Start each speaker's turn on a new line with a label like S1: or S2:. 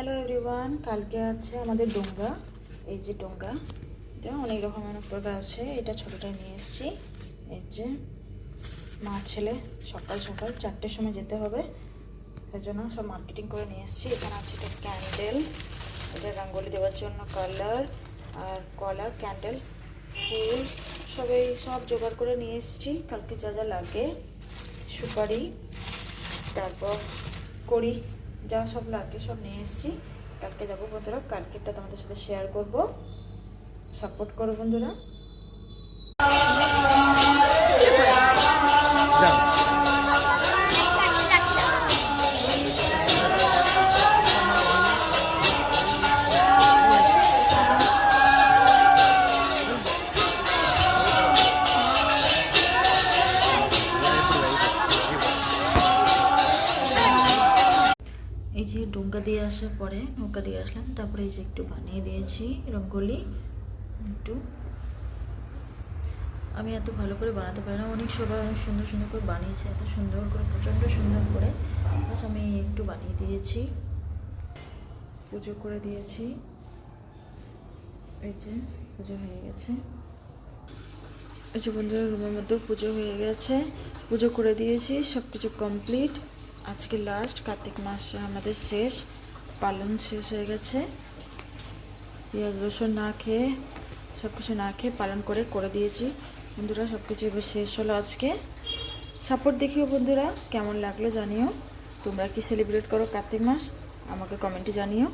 S1: Hello everyone, কালকে আছে আমাদের ডোঙ্গা। এই যে ডোঙ্গা, এটা অনেক রকম অনেক প্রকার আছে। এটা ছোটোটা নিয়ে এসেছি। এই যে মা ছেলে সকাল সকাল 4টের সময় যেতে হবে, সেই জন্য সব মার্কেটিং করে নিয়ে এসেছি। এখানে আছে এটা ক্যান্ডেল, এটা রঙ্গোলি দেওয়ার জন্য কালার আর কলা, ক্যান্ডেল, ফুল সব জোগাড় করে নিয়ে এসেছি। কালকে যা যা লাগে, সুপারি, তারপর কড়ি, যা সব লাগে সব নিয়ে এসেছি। কালকে যাবো বন্ধুরা, কালকেরটা তোমাদের সাথে শেয়ার করব। সাপোর্ট করো বন্ধুরা। এই যে ডোঙ্গা দিয়ে আসার পরে নৌকা দিয়ে আসলাম, তারপরে এই যে একটু বানিয়ে দিয়েছি রঙ্গোলি। একটু আমি এত ভালো করে বানাতে পারি না, অনেক সবাই অনেক সুন্দর সুন্দর করে বানিয়েছে, এত সুন্দর করে, প্রচণ্ড সুন্দর করে। বাস আমি একটু বানিয়ে দিয়েছি, পুজো করে দিয়েছি। এই যে পুজো হয়ে গেছে। এই যে বন্ধুরা, রুমের মধ্যেও পুজো হয়ে গেছে, পুজো করে দিয়েছি, সব কিছু কমপ্লিট। আজকে লাস্ট, কার্তিক মাস আমাদের শেষ, পালন শেষ হয়ে গেছে। পেঁয়াজ রসুন না খেয়ে, সব কিছু না খেয়ে পালন করে দিয়েছি বন্ধুরা। সব কিছু এবার শেষ হলো আজকে। সাপোর্ট দেখিও বন্ধুরা, কেমন লাগলো জানিও। তোমরা কি সেলিব্রেট করো কার্তিক মাস, আমাকে কমেন্টে জানিও।